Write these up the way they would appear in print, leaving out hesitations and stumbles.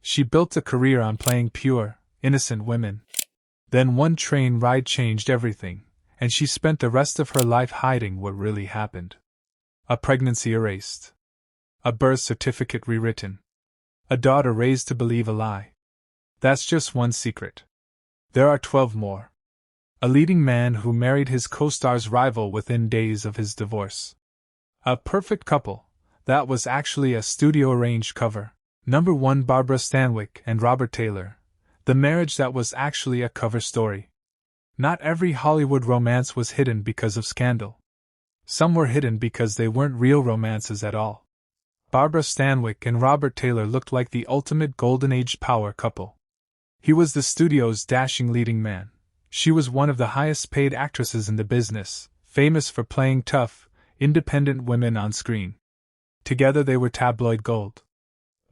She built a career on playing pure, innocent women. Then one train ride changed everything, and she spent the rest of her life hiding what really happened. A pregnancy erased. A birth certificate rewritten. A daughter raised to believe a lie. That's just one secret. There are 12 more. A leading man who married his co-star's rival within days of his divorce. A perfect couple. That was actually a studio-arranged cover. Number 1, Barbara Stanwyck and Robert Taylor. The marriage that was actually a cover story. Not every Hollywood romance was hidden because of scandal. Some were hidden because they weren't real romances at all. Barbara Stanwyck and Robert Taylor looked like the ultimate golden age power couple. He was the studio's dashing leading man. She was one of the highest paid actresses in the business, famous for playing tough, independent women on screen. Together they were tabloid gold.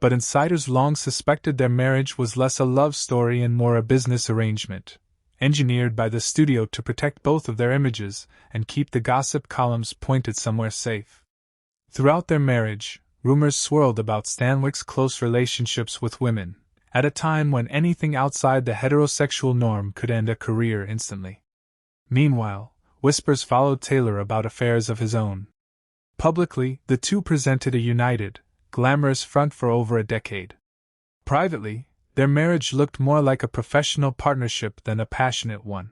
But insiders long suspected their marriage was less a love story and more a business arrangement, engineered by the studio to protect both of their images and keep the gossip columns pointed somewhere safe. Throughout their marriage, rumors swirled about Stanwyck's close relationships with women, at a time when anything outside the heterosexual norm could end a career instantly. Meanwhile, whispers followed Taylor about affairs of his own. Publicly, the two presented a united, glamorous front for over a decade. Privately, their marriage looked more like a professional partnership than a passionate one.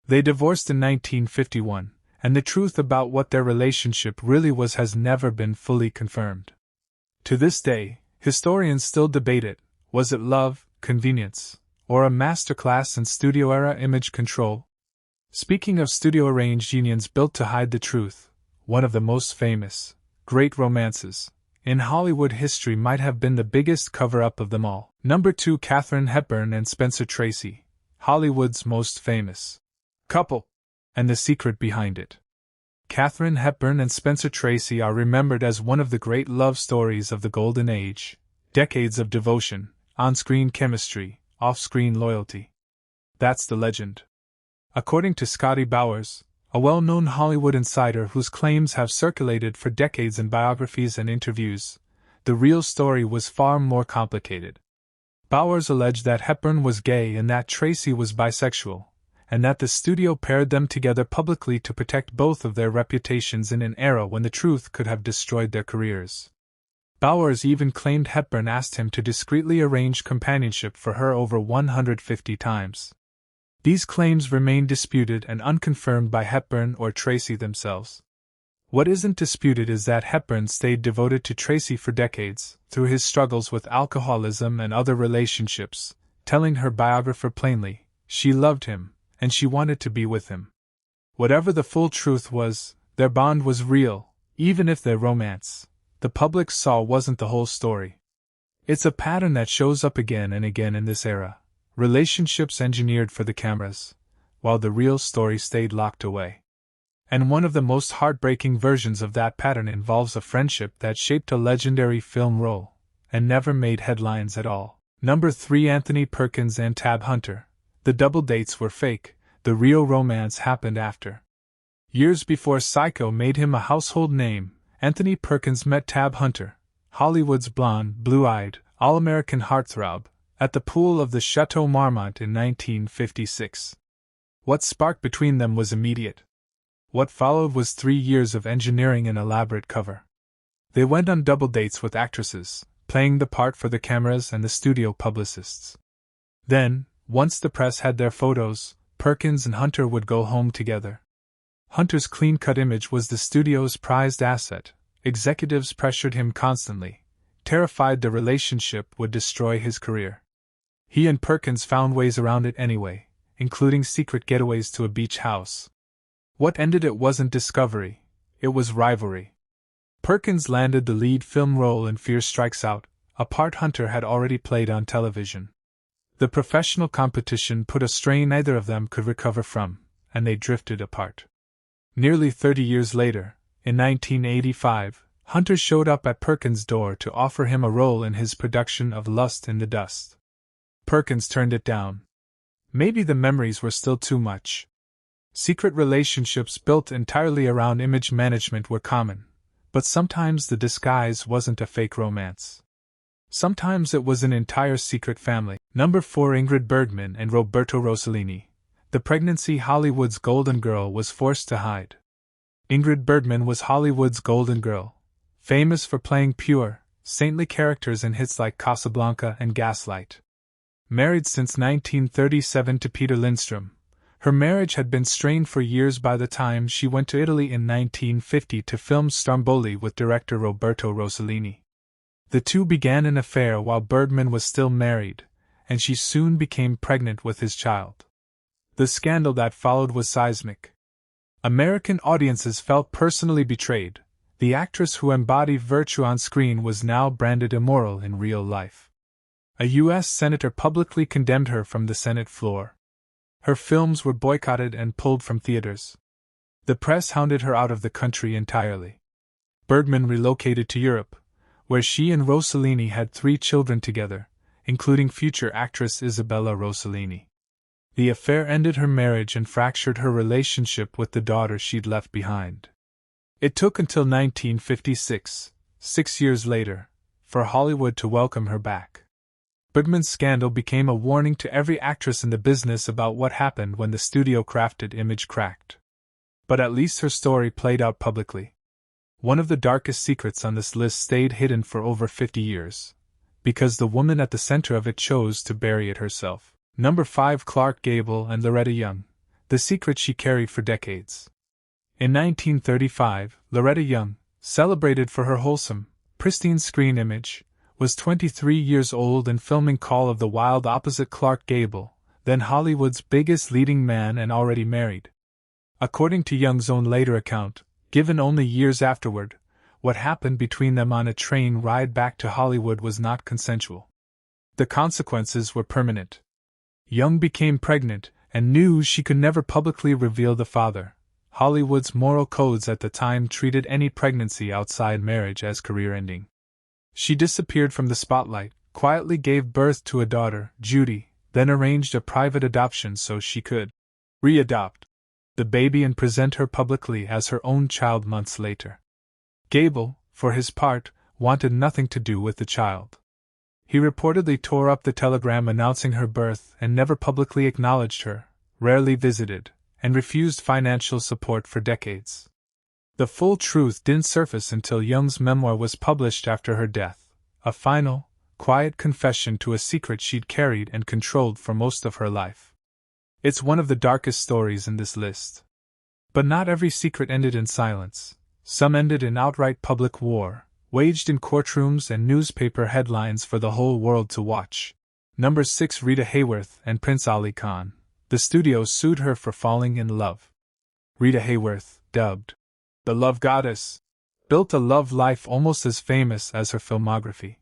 They divorced in 1951, and the truth about what their relationship really was has never been fully confirmed. To this day, historians still debate it. Was it love, convenience, or a masterclass in studio-era image control? Speaking of studio-arranged unions built to hide the truth, one of the most famous, great romances in Hollywood history might have been the biggest cover-up of them all. Number 2, Katharine Hepburn and Spencer Tracy, Hollywood's most famous couple, and the secret behind it. Katharine Hepburn and Spencer Tracy are remembered as one of the great love stories of the Golden Age, decades of devotion, on-screen chemistry, off-screen loyalty. That's the legend. According to Scotty Bowers, a well-known Hollywood insider whose claims have circulated for decades in biographies and interviews, the real story was far more complicated. Bowers alleged that Hepburn was gay and that Tracy was bisexual, and that the studio paired them together publicly to protect both of their reputations in an era when the truth could have destroyed their careers. Bowers even claimed Hepburn asked him to discreetly arrange companionship for her over 150 times. These claims remain disputed and unconfirmed by Hepburn or Tracy themselves. What isn't disputed is that Hepburn stayed devoted to Tracy for decades, through his struggles with alcoholism and other relationships, telling her biographer plainly, she loved him, and she wanted to be with him. Whatever the full truth was, their bond was real, even if their romance, the public saw, wasn't the whole story. It's a pattern that shows up again and again in this era. Relationships engineered for the cameras, while the real story stayed locked away. And one of the most heartbreaking versions of that pattern involves a friendship that shaped a legendary film role, and never made headlines at all. Number 3, Anthony Perkins and Tab Hunter. The double dates were fake, the real romance happened after. Years before Psycho made him a household name, Anthony Perkins met Tab Hunter, Hollywood's blonde, blue-eyed, all-American heartthrob, at the pool of the Chateau Marmont in 1956. What sparked between them was immediate. What followed was 3 years of engineering an elaborate cover. They went on double dates with actresses, playing the part for the cameras and the studio publicists. Then, once the press had their photos, Perkins and Hunter would go home together. Hunter's clean-cut image was the studio's prized asset. Executives pressured him constantly, terrified the relationship would destroy his career. He and Perkins found ways around it anyway, including secret getaways to a beach house. What ended it wasn't discovery, it was rivalry. Perkins landed the lead film role in Fear Strikes Out, a part Hunter had already played on television. The professional competition put a strain neither of them could recover from, and they drifted apart. Nearly 30 years later, in 1985, Hunter showed up at Perkins' door to offer him a role in his production of Lust in the Dust. Perkins turned it down. Maybe the memories were still too much. Secret relationships built entirely around image management were common, but sometimes the disguise wasn't a fake romance. Sometimes it was an entire secret family. Number 4. Ingrid Bergman and Roberto Rossellini. The pregnancy Hollywood's golden girl was forced to hide. Ingrid Bergman was Hollywood's golden girl, famous for playing pure, saintly characters in hits like Casablanca and Gaslight. Married since 1937 to Peter Lindstrom, her marriage had been strained for years by the time she went to Italy in 1950 to film Stromboli with director Roberto Rossellini. The two began an affair while Bergman was still married, and she soon became pregnant with his child. The scandal that followed was seismic. American audiences felt personally betrayed. The actress who embodied virtue on screen was now branded immoral in real life. A U.S. senator publicly condemned her from the Senate floor. Her films were boycotted and pulled from theaters. The press hounded her out of the country entirely. Bergman relocated to Europe, where she and Rossellini had 3 children together, including future actress Isabella Rossellini. The affair ended her marriage and fractured her relationship with the daughter she'd left behind. It took until 1956, 6 years later, for Hollywood to welcome her back. Bergman's scandal became a warning to every actress in the business about what happened when the studio-crafted image cracked. But at least her story played out publicly. One of the darkest secrets on this list stayed hidden for over 50 years, because the woman at the center of it chose to bury it herself. Number 5. Clark Gable and Loretta Young. The secret she carried for decades. In 1935, Loretta Young, celebrated for her wholesome, pristine screen image, was 23 years old and filming Call of the Wild opposite Clark Gable, then Hollywood's biggest leading man and already married. According to Young's own later account, given only years afterward, what happened between them on a train ride back to Hollywood was not consensual. The consequences were permanent. Young became pregnant and knew she could never publicly reveal the father. Hollywood's moral codes at the time treated any pregnancy outside marriage as career-ending. She disappeared from the spotlight, quietly gave birth to a daughter, Judy, then arranged a private adoption so she could re-adopt the baby and present her publicly as her own child months later. Gable, for his part, wanted nothing to do with the child. He reportedly tore up the telegram announcing her birth and never publicly acknowledged her, rarely visited, and refused financial support for decades. The full truth didn't surface until Young's memoir was published after her death, a final, quiet confession to a secret she'd carried and controlled for most of her life. It's one of the darkest stories in this list. But not every secret ended in silence. Some ended in outright public war, waged in courtrooms and newspaper headlines for the whole world to watch. Number 6. Rita Hayworth and Prince Ali Khan. The studio sued her for falling in love. Rita Hayworth, dubbed the Love Goddess, built a love life almost as famous as her filmography.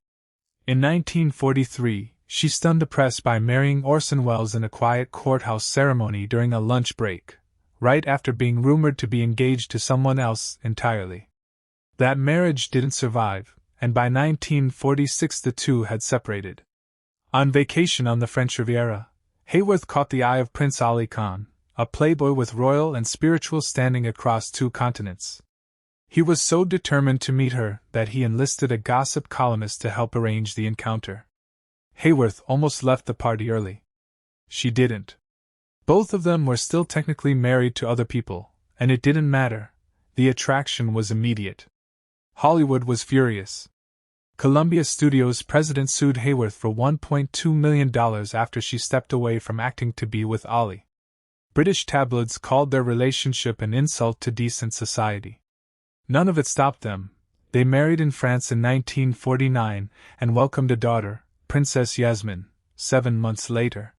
In 1943, she stunned the press by marrying Orson Welles in a quiet courthouse ceremony during a lunch break, right after being rumored to be engaged to someone else entirely. That marriage didn't survive, and by 1946 the two had separated. On vacation on the French Riviera, Hayworth caught the eye of Prince Ali Khan, a playboy with royal and spiritual standing across 2 continents. He was so determined to meet her that he enlisted a gossip columnist to help arrange the encounter. Hayworth almost left the party early. She didn't. Both of them were still technically married to other people, and it didn't matter. The attraction was immediate. Hollywood was furious. Columbia Studios' president sued Hayworth for $1.2 million after she stepped away from acting to be with Ali. British tabloids called their relationship an insult to decent society. None of it stopped them. They married in France in 1949 and welcomed a daughter, Princess Yasmin, 7 months later.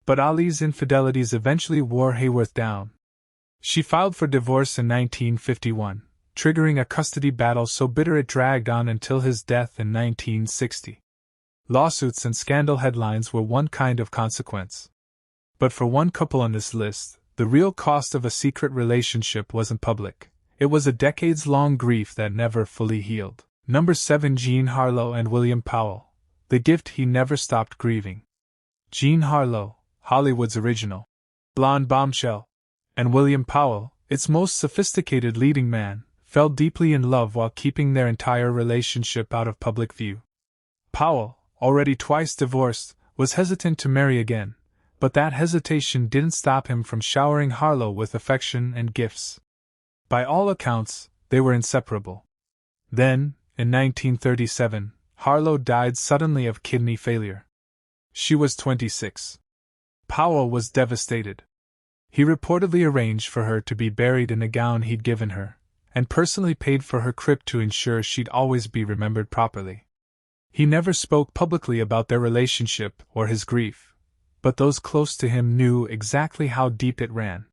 But Ali's infidelities eventually wore Hayworth down. She filed for divorce in 1951. Triggering a custody battle so bitter it dragged on until his death in 1960. Lawsuits and scandal headlines were one kind of consequence. But for one couple on this list, the real cost of a secret relationship wasn't public. It was a decades-long grief that never fully healed. Number 7. Jean Harlow and William Powell. The gift he never stopped grieving. Jean Harlow, Hollywood's original blonde bombshell, and William Powell, its most sophisticated leading man, fell deeply in love while keeping their entire relationship out of public view. Powell, already twice divorced, was hesitant to marry again, but that hesitation didn't stop him from showering Harlow with affection and gifts. By all accounts, they were inseparable. Then, in 1937, Harlow died suddenly of kidney failure. She was 26. Powell was devastated. He reportedly arranged for her to be buried in a gown he'd given her, and personally paid for her crypt to ensure she'd always be remembered properly. He never spoke publicly about their relationship or his grief, but those close to him knew exactly how deep it ran.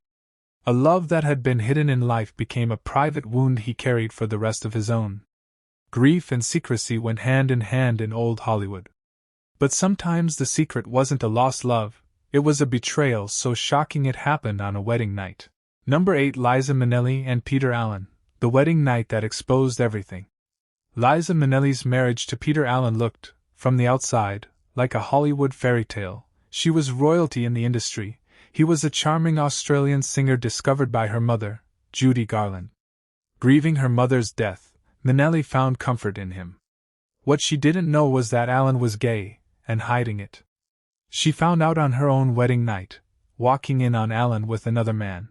A love that had been hidden in life became a private wound he carried for the rest of his own. Grief and secrecy went hand in hand in old Hollywood. But sometimes the secret wasn't a lost love, it was a betrayal so shocking it happened on a wedding night. Number 8. Liza Minnelli and Peter Allen, the wedding night that exposed everything. Liza Minnelli's marriage to Peter Allen looked, from the outside, like a Hollywood fairy tale. She was royalty in the industry. He was a charming Australian singer discovered by her mother, Judy Garland. Grieving her mother's death, Minnelli found comfort in him. What she didn't know was that Allen was gay, and hiding it. She found out on her own wedding night, walking in on Allen with another man.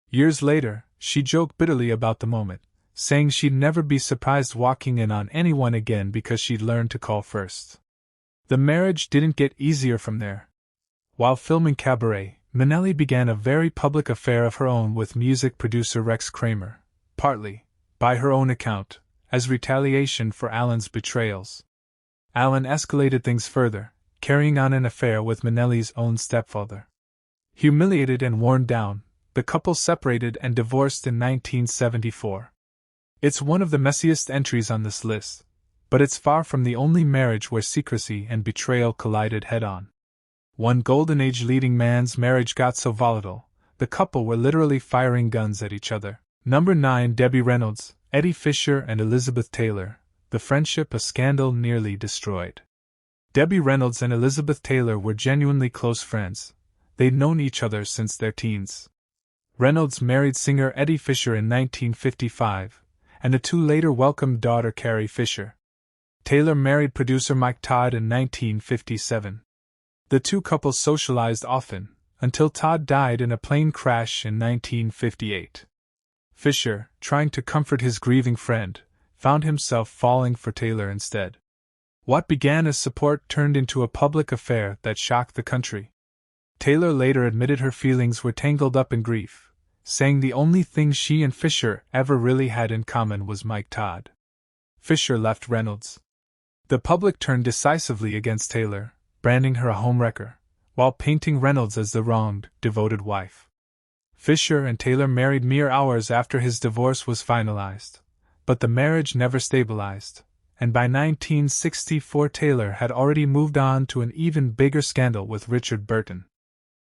Years later, she joked bitterly about the moment, saying she'd never be surprised walking in on anyone again because she'd learned to call first. The marriage didn't get easier from there. While filming Cabaret, Minnelli began a very public affair of her own with music producer Rex Kramer, partly, by her own account, as retaliation for Allen's betrayals. Allen escalated things further, carrying on an affair with Minnelli's own stepfather. Humiliated and worn down, the couple separated and divorced in 1974. It's one of the messiest entries on this list, but it's far from the only marriage where secrecy and betrayal collided head-on. One golden age leading man's marriage got so volatile, the couple were literally firing guns at each other. Number 9. Debbie Reynolds, Eddie Fisher and Elizabeth Taylor, the friendship a scandal nearly destroyed. Debbie Reynolds and Elizabeth Taylor were genuinely close friends. They'd known each other since their teens. Reynolds married singer Eddie Fisher in 1955, and the two later welcomed daughter Carrie Fisher. Taylor married producer Mike Todd in 1957. The two couples socialized often, until Todd died in a plane crash in 1958. Fisher, trying to comfort his grieving friend, found himself falling for Taylor instead. What began as support turned into a public affair that shocked the country. Taylor later admitted her feelings were tangled up in grief, saying the only thing she and Fisher ever really had in common was Mike Todd. Fisher left Reynolds. The public turned decisively against Taylor, branding her a homewrecker, while painting Reynolds as the wronged, devoted wife. Fisher and Taylor married mere hours after his divorce was finalized, but the marriage never stabilized, and by 1964 Taylor had already moved on to an even bigger scandal with Richard Burton.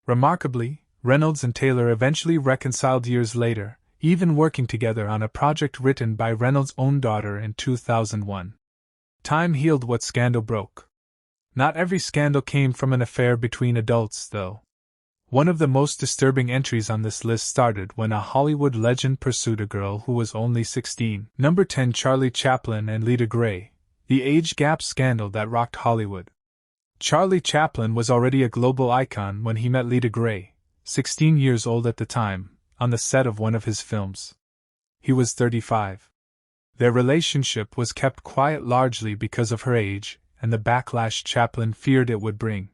Remarkably, Reynolds and Taylor eventually reconciled years later, even working together on a project written by Reynolds' own daughter in 2001. Time healed what scandal broke. Not every scandal came from an affair between adults, though. One of the most disturbing entries on this list started when a Hollywood legend pursued a girl who was only 16. Number 10. Charlie Chaplin and Lita Grey, the age gap scandal that rocked Hollywood. Charlie Chaplin was already a global icon when he met Lita Grey, 16 years old at the time, on the set of one of his films. He was 35. Their relationship was kept quiet largely because of her age and the backlash Chaplin feared it would bring.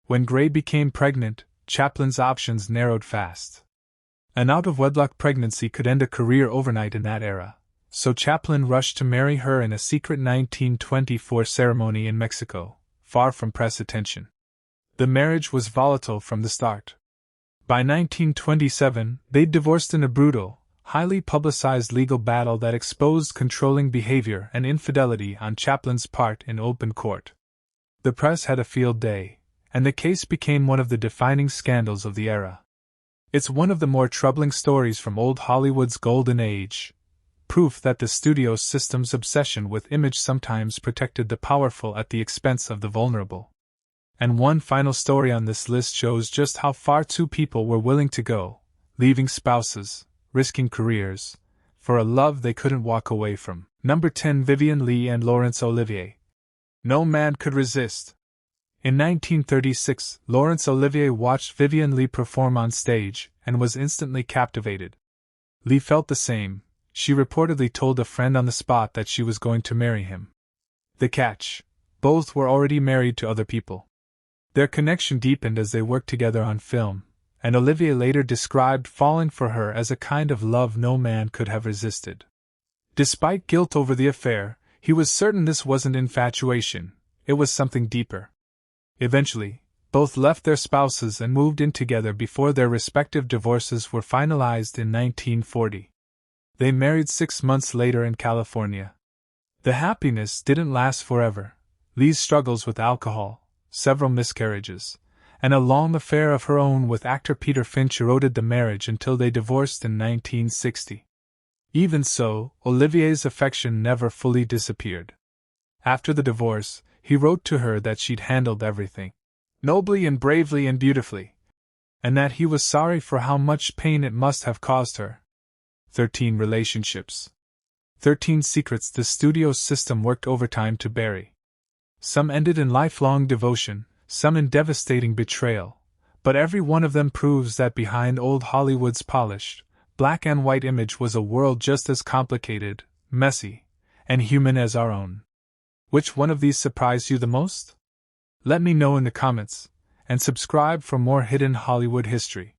When Grey became pregnant, Chaplin's options narrowed fast. An out-of-wedlock pregnancy could end a career overnight in that era, so Chaplin rushed to marry her in a secret 1924 ceremony in Mexico, far from press attention. The marriage was volatile from the start. By 1927, they'd divorced in a brutal, highly publicized legal battle that exposed controlling behavior and infidelity on Chaplin's part in open court. The press had a field day, and the case became one of the defining scandals of the era. It's one of the more troubling stories from old Hollywood's golden age, proof that the studio system's obsession with image sometimes protected the powerful at the expense of the vulnerable. And one final story on this list shows just how far two people were willing to go, leaving spouses, risking careers, for a love they couldn't walk away from. Number 10. Vivien Leigh and Laurence Olivier, No man could resist. In 1936, Laurence Olivier watched Vivien Leigh perform on stage and was instantly captivated. Leigh felt the same. She reportedly told a friend on the spot that she was going to marry him. The catch: both were already married to other people. Their connection deepened as they worked together on film, and Olivier later described falling for her as a kind of love no man could have resisted. Despite guilt over the affair, he was certain this wasn't infatuation, it was something deeper. Eventually, both left their spouses and moved in together before their respective divorces were finalized in 1940. They married 6 months later in California. The happiness didn't last forever. Leigh's struggles with alcohol, several miscarriages, and a long affair of her own with actor Peter Finch eroded the marriage until they divorced in 1960. Even so, Olivier's affection never fully disappeared. After the divorce, he wrote to her that she'd handled everything nobly and bravely and beautifully, and that he was sorry for how much pain it must have caused her. 13 relationships. 13 secrets the studio system worked overtime to bury. Some ended in lifelong devotion, some in devastating betrayal, but every one of them proves that behind old Hollywood's polished, black and white image was a world just as complicated, messy, and human as our own. Which one of these surprised you the most? Let me know in the comments, and subscribe for more hidden Hollywood history.